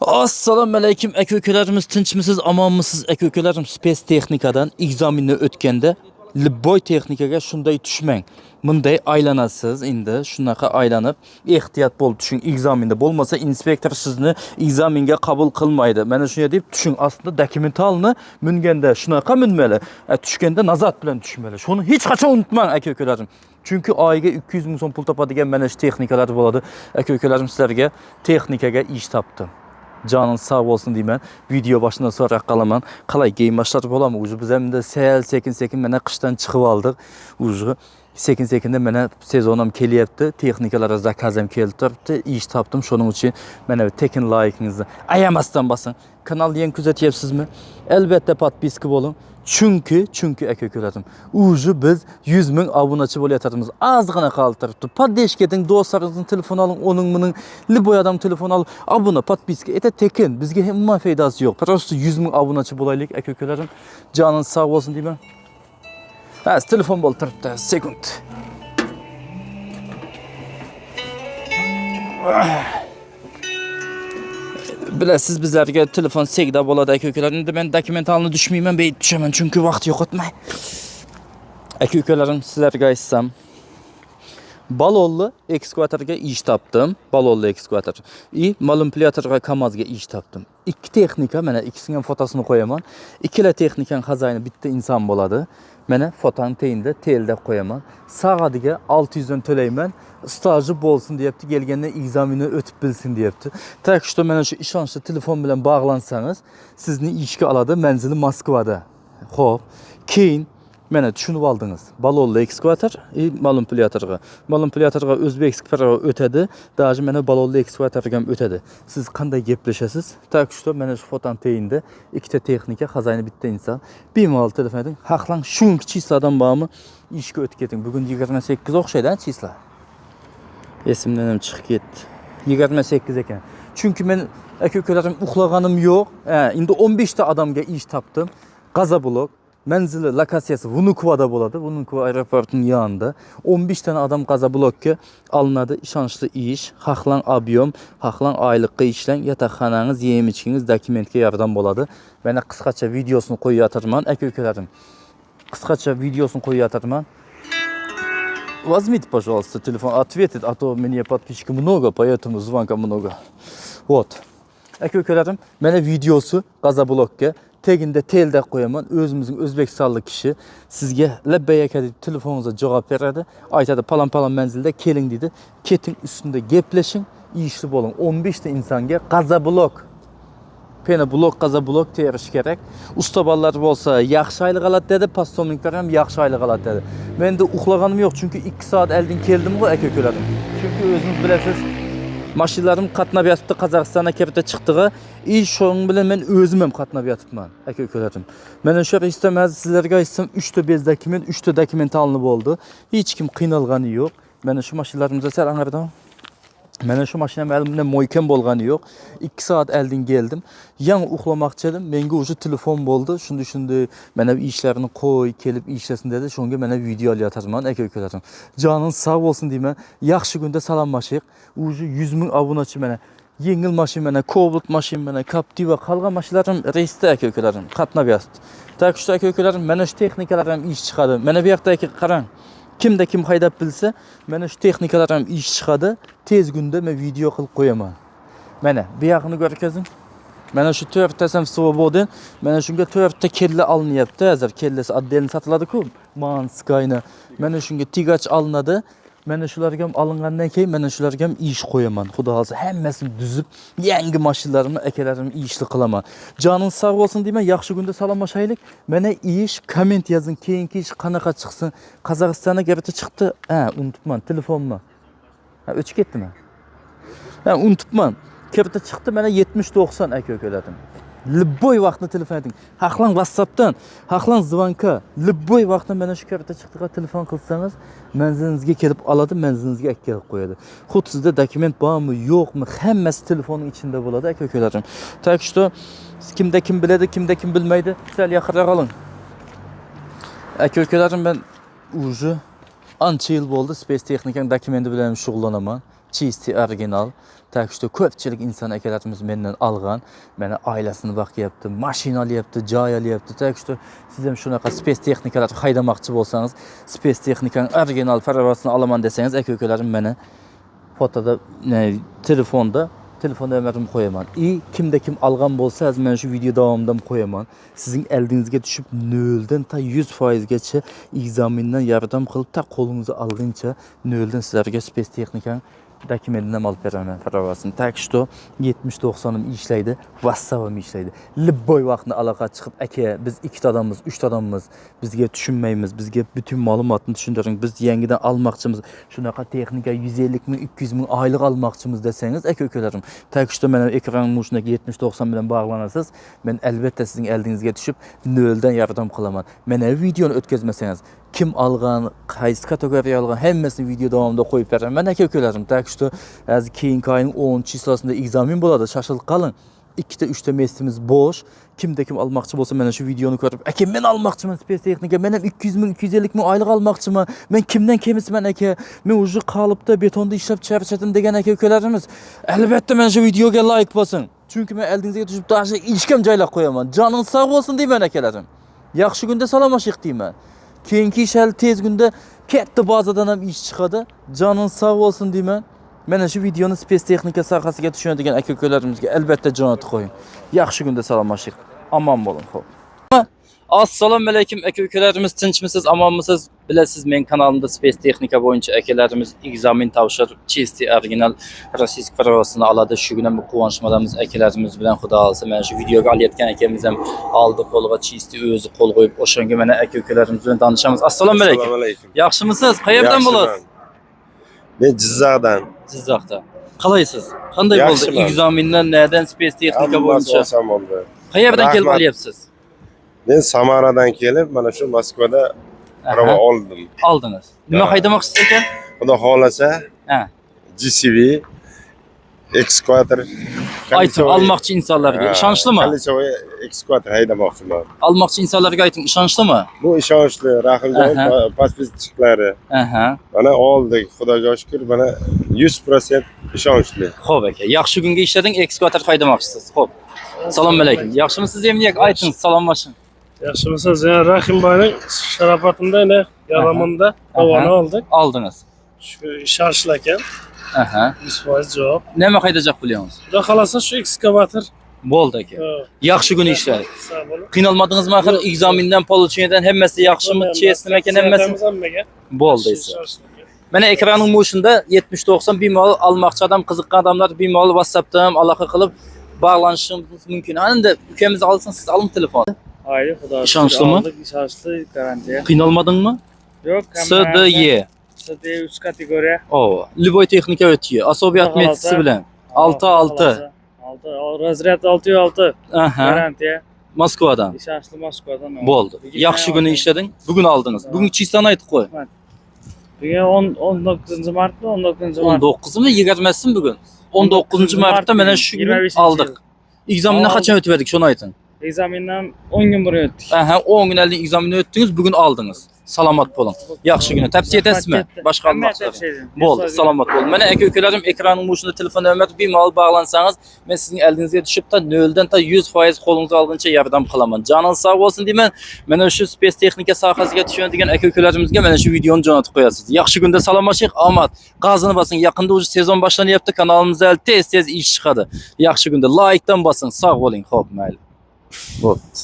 Assalamu alaykum aka-ukalarimiz, tinchmisiz, omonmisiz aka-ukalarim? Space Texnikadan egzaminni o'tganda Libboy texnikaga shunday tushmang. Bunday aylanasiz, endi shunaqa aylanib ehtiyot bo'lib tushing. Egzaminda bo'lmasa inspektor sizni egzaminga qabul qilmaydi. Mana shunday deb tushing. Aslida dokumentalni minganda shunaqa minmali. Tushganda nazat bilan tushmali. Shuni hech qachon unutmang aka-ukalarim. Chunki oyiga 200 ming so'm pul topadigan mana shu texnikalar bo'ladi. Aka-ukalarim, sizlarga texnikaga ish topdim. Canınız sağ olsun deyim ben. Video başından sonra qalaman. Qalay geyim başlatıb olamı? Ucu biz hem de sekin mənə qışdan çıxıb aldıq. Ucu sekin-sekində mənə sezonum keliyəbdi. Texnikalara zakazım keldi. İş tapdım. Şunun için mənə tekin layıkınızı ayamasdan basın. Kanal yeni küzətiyyəbsizmi? Əlbəttə podpiska olun. Çünkü aka-ukalarim, ucu biz 100 ming obunachi bo'layotganimiz azgina qolib turibdi. Podeshketing do'stlaringizning telefon aling, onun bunun Liboy adam telefon alıp abuna podpiska eta tekin. Bizga umuman foydasi yo'q. Prosta 100 ming obunachi bo'laylik aka-ukalarim. Canınız sağ olsun deyman. Ha, telefon bo'lib turibdi. Sekund. Bilasiz, bizlarga telefon segda bo'ladi aka-ukalarim. Endi men dokumentalni tushmayman, beyt tushaman chunki vaqt yo'qotmay. Aka-ukalarim, sizlarga aytsam, balonli ekskavatorga ish topdim. Balonli ekskavator. Manipulyatorga Kamazga ish topdim. İki texnika, mana ikkisining fotosini qo'yaman. Ikkala texnikaning xazayini bitta inson bo'ladi. Mana fotoning teyinda telda qo'yaman. Soatiga 600 dan to'layman. Stajı bo'lsin deyapti, kelganda egzaminni o'tib bilsin deyapti. Tak что mana shu ishonchli telefon bilan bog'lansangiz, sizni ishga oladi, manzili Moskvada. Xo'p, keyin mana tushunib oldingiz. Balonli ekskavator, manipulyatorga o'zbek ekskavatorga o'tadi, даже mana balonli ekskavatorga ham o'tadi. Siz qanday gaplashasiz? Tak что mana shu foton teyinda ikkita texnika, xazayini bitta inson. Bemalol telefon eding. Haqlang shuncha chisladan bormi? Ishga o'tib keting. Bugun 28 o'xshaydi, chisla. Esimden hem çıkıp gitti. 28 ekan. Çünkü men aka-ukalarim uxlaganim yo'q. Endi 15 ta adamga ish topdim. Gazablok, manzili lokatsiyasi Vnukovada bo'ladi. Vnukovo aeroportining yonida. 15 tane adam Gazablokka alınadi. Ishonchli ish, haqlan ob'yom, haqlan oylikqa ishlang, yotoqxonangiz, yem-ichkingiz dokumentga yordam bo'ladi. Mana qisqacha videosini qo'yayotirman aka-ukalarim. Qisqacha videosini qo'yayotirman. Возьмите, пожалуйста, телефон, ответит, а то мне подписчиков много, поэтому звонка много. Вот. Aka-ukalarim, mana videosu Gazablokka teginde telde qo'yaman. O'zimizning O'zbekistonlik kishi sizga labbay aka deb telefoningizga javob beradi. Aytadi, palan manzilda keling deydi. Keting ustida gaplashing, ishli bo'ling. 15 ta insonga Gazablok blok Gazablok terish kerak. Usta bolalar bo'lsa yaxshi oylik oladi dedi, postomniklar ham yaxshi oylik oladi dedi. Menda uxlaganim yo'q, chunki 2 soat oldin keldim-ku aka-ukalarim. Chunki o'zingiz bilasiz, mashinalarim qatnab yotibdi, Qozog'istonga kirib chiqdiga, shuning bilan men o'zim ham qatnab yotibman aka-ukalarim. Mana shu istamaz sizlarga aytsam 3 ta bez dokument, 3 ta dokumentalni bo'ldi. Hech kim qiynalgani yo'q. Mana shu mashinalarimizda sal angardan. Mana shu mashinam elimda mo'ykan bo'lgani yo'q. 2 soat oldin keldim. Yana uxlamoqchi edim. Menga o'sha telefon bo'ldi. Shunda mana ishlarini qo'y, kelib ishlasin dedi. Shunga mana video olyapman aka-ukalarim. Canınız sağ olsun deyman. Yaxshi kunda salomlashik. O'sha 100 ming obunachi mana yengil mashina, mana Cobalt mashina, mana Captiva qolgan mashinalarim reysda aka-ukalarim qatnab yotibdi. Tak shu aka-ukalarim, mana shu texnikalar ham ish chiqadi. Mana bu yoqdagi qarang. Kimda kim haydab bilsa, mana shu texnikalar ham ish chiqadi. Tez kunda men video qilib qo'yaman. Mana bu yoqni ko'rkazing. Mana shu 4 ta Svoboden, mana shunga 4 ta kella alinyapti. Hozir kellasi отдельно sotiladi-ku, Manskayni. Mana shunga tigach alinadi. Mana shularga ham alingandan keyin mana shularga ham ish qo'yaman. Xudo xolsa hammasini tuzib, yangi mashinalarimni akalarimni ishli qilaman. Canınız sağ olsun deyman. Yaxshi kunda salomlashaylik. Mana ish komment yozing. Keyingi ish qanaqa chiqsin. Qozog'istonga garchi chiqdi. Unutibman telefonmi. O'chib ketdimi? Unutibman. Kirib chiqdi mana 70-90 aka-ukalarim. Libboy vaqtda telefon eding. Haqlan WhatsAppdan, haqlan zvonka. Libboy vaqtda mana shu kirib chiqdiga telefon qilsangiz, manzilingizga kelib oladi, manzilingizga kelib qo'yadi. Xuddi sizda dokument bormi, yo'qmi, hammasi telefonning ichida bo'ladi aka-ukalarim. Tak что kimda kim biladi, kimda kim bilmaydi, sal yaqinroq oling. Aka-ukalarim, men уже ancha yil bo'ldi Space Texnikaning dokumenti bilan shug'ullanaman. Çisti original. Takşda köpçilik insan ekelerimiz menden algan. Mene ailesini bakyaptı, maşina alyaptı, joy alyaptı. Takşda siz hem şunaqa spes texnikalar haydamakçı bolsanız, spes texnikanın original faravasını alaman deseniz, ekekelerim mene fotoda, telefonda ömrüm koyaman. Kimde kim algan bolsa, az men şu video davamında koyaman. Sizin eldinizge düşüp nölden ta 100% geçe egzaminden yardım kılıp ta kolunuzu algınca nölden sizlerge spes texnikanın dokumentinden alıp veremem faravasını. Tak što 70-90'ım işleydi, WhatsApp'ım işleydi. Libboy vaxtında alaka çıkıp eke biz 2 adamımız, 3 adamımız bizge düşünmeyimiz, bizge bütün malumatını düşündürün, biz yengiden almakçımız, şunaqa texnika 150 min, 200 min aylık almakçımız deseniz ek ökelerim. Tak što benim ekranın ucundaki 70-90 bilen bağlanasız, ben elbette sizin eldinizge düşüp nölden yardım kılaman. Mene videonu ötkezmeseniz, kim algan, qaysi kategoriya algan, hemmesini video davamında koyup verəm. Mən əkə ökələrim. Tak što az keyinki ayın 10 çislasında egzamin boladı. Şaşılıq qalın. 2'te 3'te meslimiz boş. Kimde kim almakçı bolsa menen şu videonu görüp, "Eke men almakçımın spes texnika, menem 200 min, 250 min aylık almakçımı. Men kimden kemisi men eke? Men ucu kalıpta betonda işlep çerçetim degen eke ökelerimiz. Elbette men şu videoga like basın. Çünkü men eldinizge düşüp daşa işkem jaylap koyaman. Canın sağ olsun deymen ekelerim. Yaxşı günde salamaşık deymen. Keyinki iş hal tez günde ketdi bazadan ham iş çıkadı. Canın sağ olsun deymen. Mene şu videonun spes texnika sahasiga tushunadigan aka-ukalarimizga albatta jonat qo'ying. Yaxshi kunda salomlashing. Aman bo'lin, xo'p. Assalomu alaykum aka-ukalarimiz, tinchmisiz, amonmisiz? Bilasiz, men kanalimda spes texnika bo'yicha akalarimiz ekzamen topshirib, Chisti original rossiyskiy pravosini oladi. Shu kuni bu quvonchmadamiz akalarimiz bilan, xudo xolasa. Men shu videoga olayotgan akamiz ham oldi qo'lga Chisti o'zi qo'l qo'yib, o'shanga mana aka-ukalarimiz bilan tanishamiz. Assalomu alaykum. Assalomu alaykum. Yaxshimisiz? Qayerdan bo'lasiz? Men Jizzaxdan. Jizzaxda. Qalaysiz? Qanday bo'ldi Yaxshiman. egzamindan, nereden spes texnika bo'yicha? Oson bo'ldi. Qayerdan kelib Rahmat. olyapsiz? Men Samaradan kelib, mana shu Moskvada prava oldim. Aldınız. Nima haydamoqchisiz ekan? Xudo xolasa, Ha. GCV ekskavator Aytib almoqchi insonlarga ishonchli mi? Kalichovoy ekskavator haydamoqchiman. Almoqchi insonlarga ayting, ishonchli mi? Bu ishonchli, Rahimjon pasportchiklari. Aha. Mana oldik, Xudoga shukr, mana 100% ishonchli. Xo'p aka, yaxshi kunga ishlading, ekskavator haydamoqchisiz. Xo'p. Assalomu alaykum. Yaxshimisiz emniyak? Ayting, salomlashing. Yaxshimisiz? Yani Rahim Bay'ın şarafatında ne yalamında havanı aldık. Aldınız. Şu şarjlaken Aha. 100% cevap. Nima haydajaq bo'lyapsiz? Xudo xolasa şu ekskavator. Bo'ldi aka. Yaxshi kun ishladik. Sağ olun. Qiynalmadingizmi axir egzamindan, получениyadan hammasi yaxshimi? Chestmi ekan hammasi? Bo'ldi esa. Mana ekranning mushunda 70-90 bemalol almoqchi odam, qiziqqan odamlar bemalol WhatsAppdan aloqa qilib bog'lanishingiz mumkin. Endi ukamiz olsin, siz oling telefonni. Hayır, Xudo. İşançlı mı? İşançlı garantiya. Qiynalmadingmi? Yok. SDY. SDY 3 kategoriya. O, Liboy texnika o'tiyor. Asobiyat metisi bilan. 6-6. 6. Razryad 6-6. Aha. Garantiya. Moskvadan. İşançlı Moskvadan. Bo'ldi. Yaxshi kuni ishlading. Bugun oldingiz. Bugun chistani aytib qo'y. Bugün 19 Mart mı? 19 Mart. 19'u mu 20'si bugun? 19 Mart'ta mana shu gün 25. aldık. Egzamindan qachon o'tib berdik, şunu ayting. Egzamindən 10 gün buraya ötdük. Aha, 10 gün əldə egzaminni o'tdingiz, bugun aldınız. Salamat bo'lin. Yaxshi kuni. Tavsiya etasizmi? Boshqa almoqchilar. Bo'ldi, salamat bo'lin. Mana aka-ukalarim, ekranning mushunda telefon nomeri bemalol bog'lansangiz, men sizning eldingizga tushib ta 0 ta 100% qo'lingizga olguncha yordam qilaman. Joningiz sog' bo'lsin deyman. Mana shu spes texnika sohasiga tushadigan aka-ukalarimizga mana shu videoni jo'natib qo'yasiz. Yaxshi kunda salomlashing, omad. G'azini bosing. Yaqinda o'zi sezon boshlanyapti. Kanalimizda tez-tez ish chiqadi. Yaxshi kunda like dan bosing. Sog' bo'ling. Xo'p, mayli. Bo'pti.